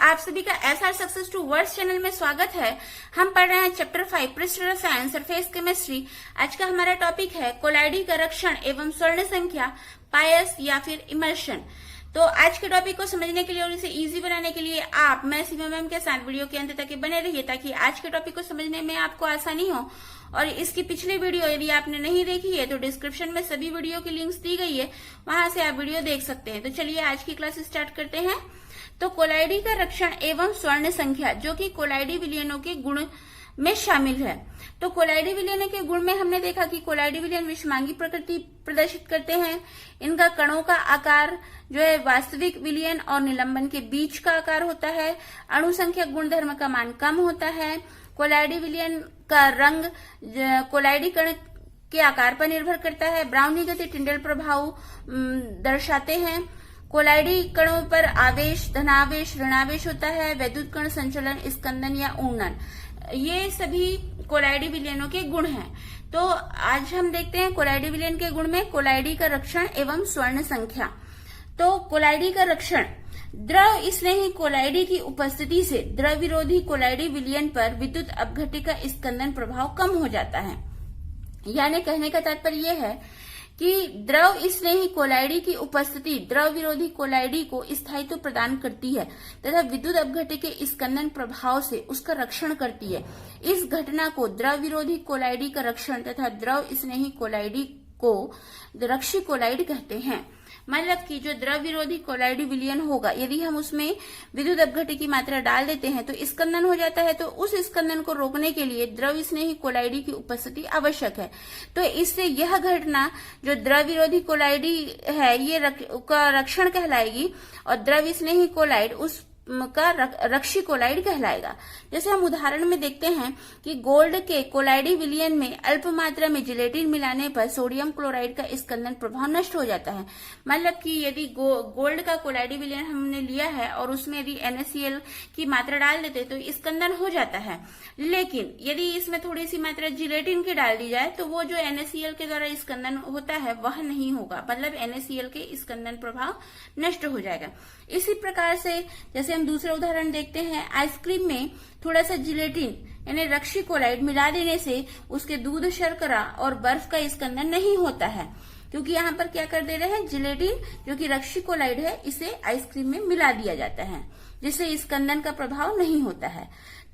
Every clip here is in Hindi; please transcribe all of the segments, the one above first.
आप सभी का SR success towards channel में स्वागत है। हम पढ़ रहे हैं चैप्टर 5 पृष्ठ रसायन सरफेस केमिस्ट्री। आज का हमारा टॉपिक है कोलाइडी का रक्षण एवं स्वर्ण संख्या, पायस या फिर इमल्शन। तो आज के टॉपिक को समझने के लिए और इसे इजी बनाने के लिए आप मैं सीमा मैम के साथ वीडियो के अंत तक बने रहिए, ताकि आज के टॉपिक को समझने में आपको आसानी हो। और इसकी पिछली वीडियो यदि आपने नहीं देखी है तो डिस्क्रिप्शन में सभी वीडियो की लिंक्स दी गई है, वहां से आप वीडियो देख सकते हैं। तो चलिए आज की क्लास स्टार्ट करते हैं। तो कोलाइडी का रक्षण एवं स्वर्ण संख्या, जो कि कोलाइडी विलयनों के गुण में शामिल है। तो कोलाइडी विलयन के गुण में हमने देखा कि कोलाइडी विलयन विषमांगी प्रकृति प्रदर्शित करते हैं। इनका कणों का आकार जो है वास्तविक विलयन और निलंबन के बीच का आकार होता है। अणु संख्या गुणधर्म का मान कम होता है। कोलाइडी विलयन का रंग कोलाइडी कण के आकार पर निर्भर करता है। ब्राउनी गति टिंडल प्रभाव दर्शाते हैं। कोलाइडी कणों पर आवेश धनावेश ऋणावेश होता है। वैद्युत कण संचलन, स्कंदन या ऊर्णन, ये सभी कोलाइडी विलयनों के गुण हैं। तो आज हम देखते हैं कोलाइडी विलयन के गुण में कोलाइडी का रक्षण एवं स्वर्ण संख्या। तो कोलाइडी का रक्षण, द्रव स्नेही कोलाइडी की उपस्थिति से द्रव विरोधी कोलाइडी विलयन पर विद्युत अपघट्य का स्कंदन प्रभाव कम हो जाता है। यानी कहने का तात्पर्य यह है कि द्रव स्नेही कोलाइडी की उपस्थिति द्रव विरोधी कोलाइडी को स्थायित्व प्रदान करती है तथा विद्युत अपघट्य के स्कंदन प्रभाव से उसका रक्षण करती है। इस घटना को द्रव विरोधी कोलाइडी का रक्षण तथा द्रव स्नेही कोलाइडी को रक्षी कोलाइड कहते हैं। मतलब कि जो द्रव विरोधी कोलाइडी विलयन होगा, यदि हम उसमें विद्युत अपघट्य की मात्रा डाल देते हैं तो स्कंदन हो जाता है। तो उस स्कंदन को रोकने के लिए द्रव स्नेही कोलाइडी की उपस्थिति आवश्यक है। तो इससे यह घटना जो द्रव विरोधी कोलाइडी है ये का रक्षण कहलाएगी और द्रव स्नेही कोलाइड उस का रक्षी कोलाइड कहलाएगा। जैसे हम उदाहरण में देखते हैं कि गोल्ड के कोलाइडी विलयन में अल्प मात्रा में जिलेटिन मिलाने पर सोडियम क्लोराइड का स्कंदन प्रभाव नष्ट हो जाता है। मतलब कि यदि गोल्ड का कोलाइडी विलयन हमने लिया है और उसमें यदि NaCl की मात्रा डाल देते तो स्कंदन हो जाता है। लेकिन यदि इसमें थोड़ी सी मात्रा जिलेटिन की डाल दी जाए तो वो जो NaCl के द्वारा स्कंदन होता है वह नहीं होगा, मतलब NaCl के स्कंदन प्रभाव नष्ट हो जाएगा। इसी प्रकार से जैसे हम दूसरा उदाहरण देखते हैं, आइसक्रीम में थोड़ा सा जिलेटिन यानी रक्षी कोलाइड मिला देने से उसके दूध, शर्करा और बर्फ का स्कंदन नहीं होता है, क्योंकि यहाँ पर क्या कर दे रहे हैं, जिलेटिन जो कि रक्षी कोलाइड है इसे आइसक्रीम में मिला दिया जाता है, जिससे स्कंदन का प्रभाव नहीं होता है।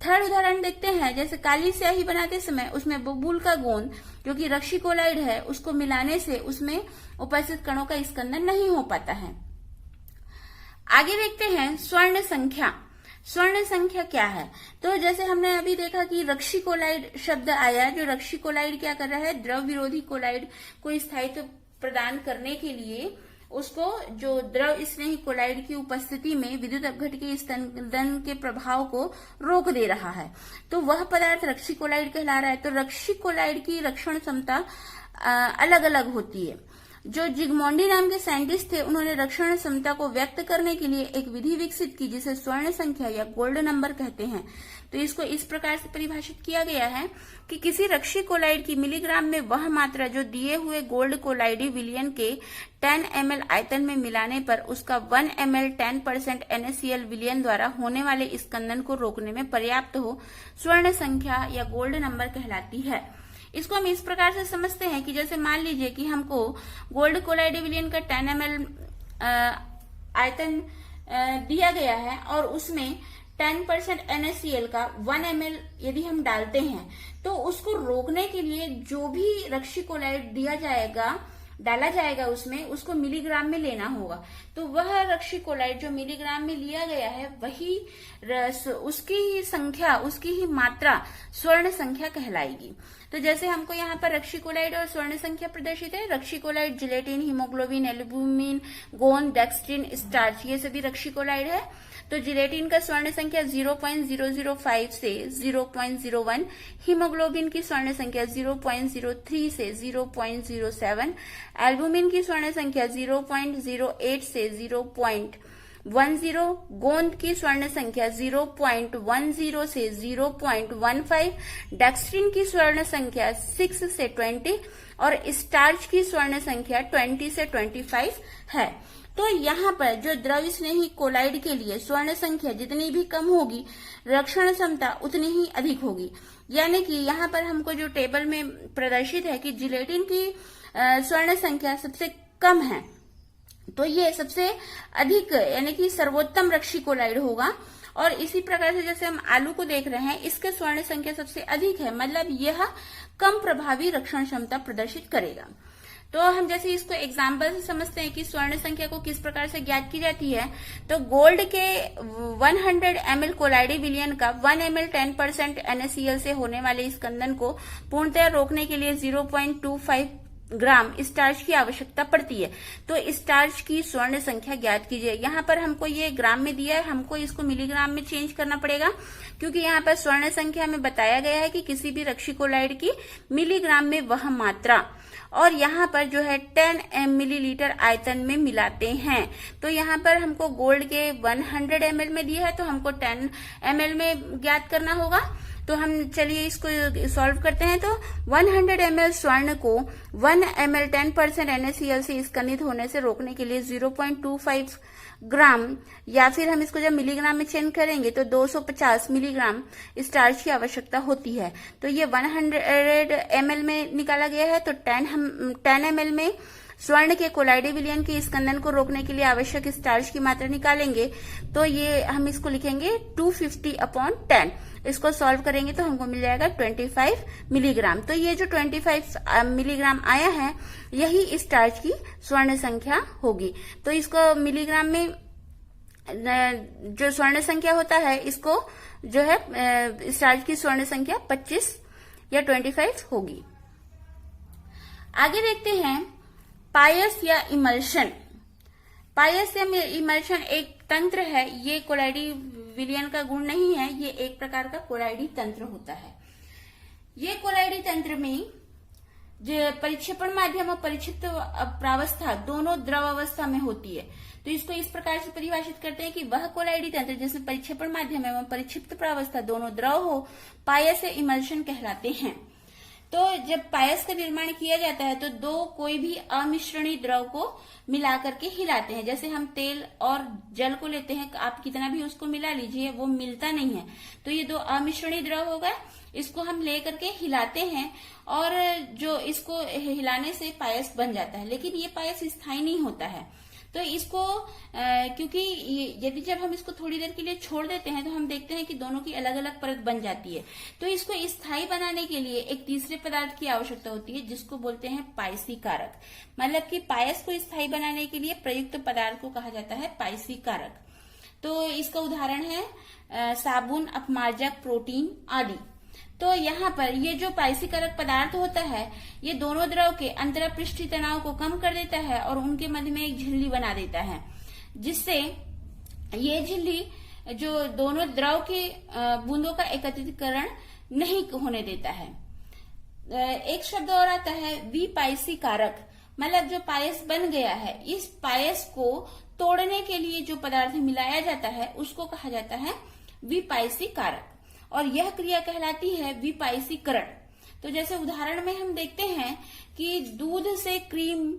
थर्ड उदाहरण देखते हैं, जैसे काली स्याही बनाते समय उसमें बबूल का गोंद जो कि रक्षी कोलाइड है उसको मिलाने से उसमें उपस्थित कणों का स्कंदन नहीं हो पाता है। आगे देखते हैं स्वर्ण संख्या। स्वर्ण संख्या क्या है? तो जैसे हमने अभी देखा कि रक्षी कोलाइड शब्द आया, जो रक्षी कोलाइड क्या कर रहा है, द्रव विरोधी कोलाइड को स्थायित्व प्रदान करने के लिए उसको जो द्रव स्नेही कोलाइड की उपस्थिति में विद्युत अपघट्य के स्कंदन के प्रभाव को रोक दे रहा है। तो वह पदार्थ रक्षी कोलाइड कहला रहा है। तो रक्षी कोलाइड की रक्षण क्षमता अलग अलग होती है। जो जिगमोंडी नाम के साइंटिस्ट थे उन्होंने रक्षण क्षमता को व्यक्त करने के लिए एक विधि विकसित की जिसे स्वर्ण संख्या या गोल्ड नंबर कहते हैं। तो इसको इस प्रकार से परिभाषित किया गया है कि किसी रक्षी कोलाइड की मिलीग्राम में वह मात्रा जो दिए हुए गोल्ड कोलाइडी विलयन के 10 ml आयतन में मिलाने पर उसका 1 ml 10% NaCl विलयन द्वारा होने वाले स्कंदन को रोकने में पर्याप्त हो, स्वर्ण संख्या या गोल्ड नंबर कहलाती है। इसको हम इस प्रकार से समझते हैं कि जैसे मान लीजिए कि हमको गोल्ड कोलाइडी विलयन का 10 ml आयतन दिया गया है और उसमें 10% NaCl का 1 ml यदि हम डालते हैं तो उसको रोकने के लिए जो भी रक्षी कोलाइड डाला जाएगा उसमें उसको मिलीग्राम में लेना होगा। तो वह रक्षी कोलाइड जो मिलीग्राम में लिया गया है वही उसकी ही संख्या, उसकी ही मात्रा स्वर्ण संख्या कहलाएगी। तो जैसे हमको यहाँ पर रक्षी कोलाइड और स्वर्ण संख्या प्रदर्शित है। रक्षी कोलाइड जिलेटिन, हीमोग्लोबिन, एल्ब्यूमिन, गोंद, डेक्स्ट्रिन, स्टार्च, ये सभी रक्षी कोलाइड है। तो जिलेटिन का स्वर्ण संख्या 0.005 से 0.01, हीमोग्लोबिन की स्वर्ण संख्या 0.03 से 0.07, एल्ब्यूमिन की स्वर्ण संख्या 0.08 से 0.10, गोंद की स्वर्ण संख्या 0.10 से 0.15, डेक्स्ट्रिन की स्वर्ण संख्या 6 से 20 और स्टार्च की स्वर्ण संख्या 20 से 25 है। तो यहाँ पर जो द्रव स्नेही कोलाइड के लिए स्वर्ण संख्या जितनी भी कम होगी, रक्षण क्षमता उतनी ही अधिक होगी। यानी कि यहाँ पर हमको जो टेबल में प्रदर्शित है कि जिलेटिन की स्वर्ण संख्या सबसे कम है, तो ये सबसे अधिक यानी कि सर्वोत्तम रक्षी कोलाइड होगा। और इसी प्रकार से जैसे हम आलू को देख रहे हैं, इसके स्वर्ण संख्या सबसे अधिक है, मतलब यह कम प्रभावी रक्षण क्षमता प्रदर्शित करेगा। तो हम जैसे इसको एग्जाम्पल से समझते हैं कि स्वर्ण संख्या को किस प्रकार से ज्ञात की जाती है। तो गोल्ड के 100 ml कोलाइडी विलयन का 1 ml 10% NaCl से होने वाले इस स्कंदन को पूर्णतः रोकने के लिए 0.25 ग्राम स्टार्च की आवश्यकता पड़ती है। तो स्टार्च की स्वर्ण संख्या ज्ञात कीजिए। यहाँ पर हमको ये ग्राम में दिया है, हमको इसको मिलीग्राम में चेंज करना पड़ेगा, क्योंकि यहाँ पर स्वर्ण संख्या में बताया गया है कि किसी भी रक्षी कोलाइड की मिलीग्राम में वह मात्रा, और यहाँ पर जो है 10 मिलीलीटर आयतन में मिलाते हैं। तो यहाँ पर हमको गोल्ड के 100 ml में दिया है, तो हमको 10 ml में ज्ञात करना होगा। तो हम चलिए इसको सॉल्व करते हैं। तो 100 ml स्वर्ण को 1 ml 10% NaCl से स्कंदित होने से रोकने के लिए 0.25 ग्राम, या फिर हम इसको जब मिलीग्राम में चेंज करेंगे तो 250 मिलीग्राम स्टार्च की आवश्यकता होती है। तो ये 100 ml में निकाला गया है। तो 10 ml में स्वर्ण के कोलाइडी विलयन के स्कंदन को रोकने के लिए आवश्यक स्टार्च की मात्रा निकालेंगे। तो ये हम इसको लिखेंगे 250/10। इसको सॉल्व करेंगे तो हमको मिल जाएगा 25 मिलीग्राम। तो ये जो 25 मिलीग्राम आया है, यही स्टार्च की स्वर्ण संख्या होगी। तो इसको मिलीग्राम में जो स्वर्ण संख्या होता है, इसको जो है स्टार्च की स्वर्ण संख्या 25 या 25 होगी। आगे देखते हैं पायस या इमल्शन। पायस या इमल्शन एक तंत्र है, ये कोलाइडी विलयन का गुण नहीं है, ये एक प्रकार का कोलाइडी तंत्र होता है। ये कोलाइडी तंत्र में जो परिक्षेपण माध्यम और परिक्षिप्त प्रावस्था दोनों द्रव अवस्था में होती है। तो इसको इस प्रकार से परिभाषित करते हैं कि वह कोलाइडी तंत्र जिसमें परिक्षेपण माध्यम एवं परिक्षिप्त प्रावस्था दोनों द्रव हो, पायस या इमल्शन कहलाते हैं। तो जब पायस का निर्माण किया जाता है तो दो कोई भी अमिश्रणीय द्रव को मिला करके हिलाते हैं। जैसे हम तेल और जल को लेते हैं, आप कितना भी उसको मिला लीजिए, वो मिलता नहीं है। तो ये दो अमिश्रणीय द्रव हो गए, इसको हम ले करके हिलाते हैं, और जो इसको हिलाने से पायस बन जाता है। लेकिन ये पायस स्थायी नहीं होता है। तो इसको क्योंकि यदि जब हम इसको थोड़ी देर के लिए छोड़ देते हैं तो हम देखते हैं कि दोनों की अलग अलग परत बन जाती है। तो इसको स्थायी बनाने के लिए एक तीसरे पदार्थ की आवश्यकता होती है, जिसको बोलते हैं पायसी कारक। मतलब कि पायस को स्थायी बनाने के लिए प्रयुक्त पदार्थ को कहा जाता है पायसी कारक। तो इसका उदाहरण है साबुन, अपमार्जक, प्रोटीन आदि। तो यहाँ पर ये जो पायसी कारक पदार्थ होता है, ये दोनों द्रव के अंतरपृष्ठीय तनाव को कम कर देता है और उनके मध्य में एक झिल्ली बना देता है, जिससे ये झिल्ली जो दोनों द्रव के बूंदों का एकत्रीकरण नहीं होने देता है। एक शब्द और आता है विपायसी कारक। मतलब जो पायस बन गया है, इस पायस को तोड़ने के लिए जो पदार्थ मिलाया जाता है उसको कहा जाता है विपायसी कारक, और यह क्रिया कहलाती है विपायसीकरण। तो जैसे उदाहरण में हम देखते हैं कि दूध से क्रीम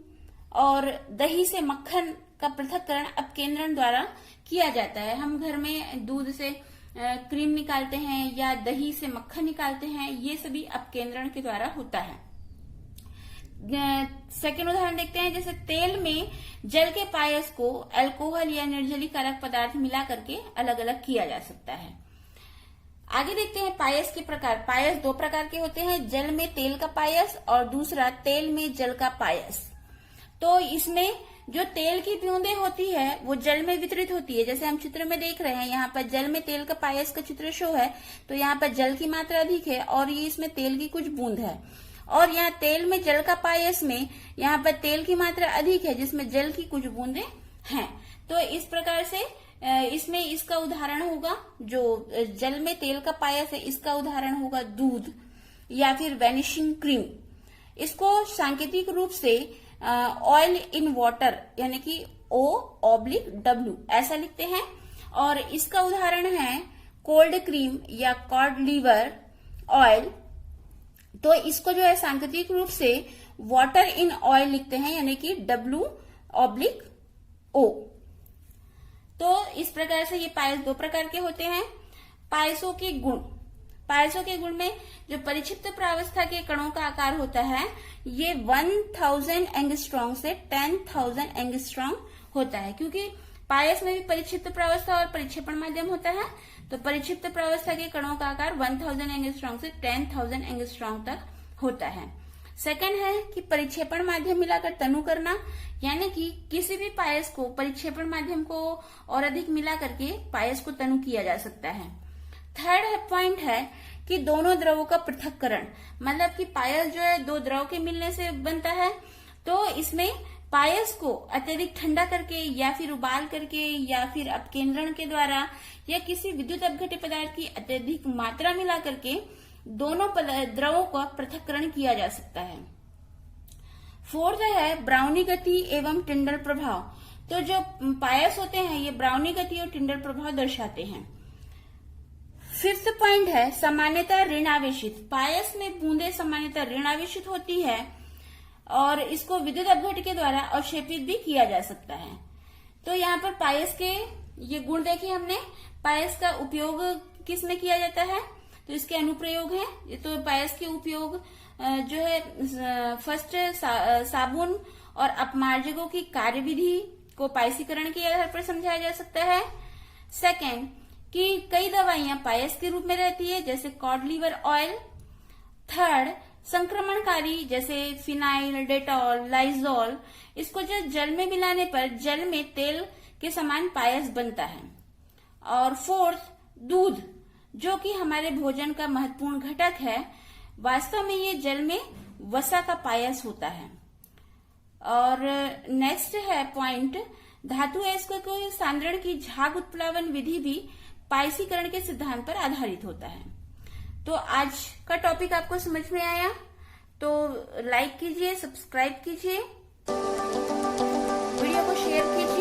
और दही से मक्खन का पृथक्करण अपकेंद्रण द्वारा किया जाता है। हम घर में दूध से क्रीम निकालते हैं या दही से मक्खन निकालते हैं, ये सभी अपकेंद्रण के द्वारा होता है। सेकेंड उदाहरण देखते हैं, जैसे तेल में जल के पायस को अल्कोहल या निर्जलीकारक पदार्थ मिला करके अलग अलग किया जा सकता है। आगे देखते हैं पायस के प्रकार। पायस दो प्रकार के होते हैं, जल में तेल का पायस और दूसरा तेल में जल का पायस। तो इसमें जो तेल की बूंदें होती है वो जल में वितरित होती है। जैसे हम चित्र में देख रहे हैं, यहाँ पर जल में तेल का पायस का चित्र शो है। तो यहाँ पर जल की मात्रा अधिक है और ये इसमें तेल की कुछ बूंद है, और यहाँ तेल में जल का पायस में यहाँ पर तेल की मात्रा अधिक है जिसमें जल की कुछ बूंदें हैं। तो इस प्रकार से इसमें इसका उदाहरण होगा, जो जल में तेल का पायस है इसका उदाहरण होगा दूध या फिर वैनिशिंग क्रीम। इसको सांकेतिक रूप से ऑयल इन वाटर यानी कि O/W ऐसा लिखते हैं, और इसका उदाहरण है कोल्ड क्रीम या कॉड लीवर ऑयल। तो इसको जो है सांकेतिक रूप से वाटर इन ऑयल लिखते हैं, यानी कि W/O। O। तो इस प्रकार से ये पायस दो प्रकार के होते हैं। पायसों के गुण, पायसों के गुण में जो परिक्षिप्त प्रावस्था के कणों का आकार होता है ये 1000 एंगस्ट्रॉम से 10,000 एंगस्ट्रॉम होता है, क्योंकि पायस में भी परिक्षिप्त प्रावस्था और परिक्षेपण माध्यम होता है। तो परिक्षिप्त प्रावस्था के कणों का आकार 1000 एंगस्ट्रॉम से 10,000 एंगस्ट्रॉम तक होता है। सेकंड है कि परिक्षेपण माध्यम मिलाकर तनु करना, यानी कि किसी भी पायस को परिक्षेपण माध्यम को और अधिक मिला करके पायस को तनु किया जा सकता है। थर्ड पॉइंट है कि दोनों द्रवों का पृथक्करण, मतलब कि पायस जो है दो द्रव के मिलने से बनता है, तो इसमें पायस को अत्यधिक ठंडा करके या फिर उबाल करके या फिर अपकेंद्रण के द्वारा या किसी विद्युत अपघट्य पदार्थ की अत्यधिक मात्रा मिला करके दोनों द्रवों का पृथक्करण किया जा सकता है। फोर्थ है ब्राउनी गति एवं टिंडल प्रभाव। तो जो पायस होते हैं ये ब्राउनी गति और टिंडल प्रभाव दर्शाते हैं। फिफ्थ पॉइंट है सामान्यतः ऋणावेशित। पायस में बूंदे सामान्यतः ऋणावेशित होती है और इसको विद्युत अपघट्य के द्वारा अवक्षेपित भी किया जा सकता है। तो यहाँ पर पायस के ये गुण देखे हमने। पायस का उपयोग किस में किया जाता है, तो इसके अनुप्रयोग है। तो पायस के उपयोग जो है फर्स्ट साबुन और अपमार्जकों की कार्यविधि को पायसीकरण के आधार पर समझाया जा सकता है। सेकेंड कि कई दवाइयां पायस के रूप में रहती है, जैसे कॉड लीवर ऑयल। थर्ड संक्रमणकारी जैसे फिनाइल, डेटॉल, लाइजोल, इसको जो जल में मिलाने पर जल में तेल के समान पायस बनता है। और फोर्थ दूध, जो कि हमारे भोजन का महत्वपूर्ण घटक है, वास्तव में ये जल में वसा का पायस होता है। और नेक्स्ट है पॉइंट धातु अयस्कों को सांद्रण की झाग उत्प्लावन विधि भी पायसीकरण के सिद्धांत पर आधारित होता है। तो आज का टॉपिक आपको समझ में आया तो लाइक कीजिए, सब्सक्राइब कीजिए, वीडियो को शेयर कीजिए।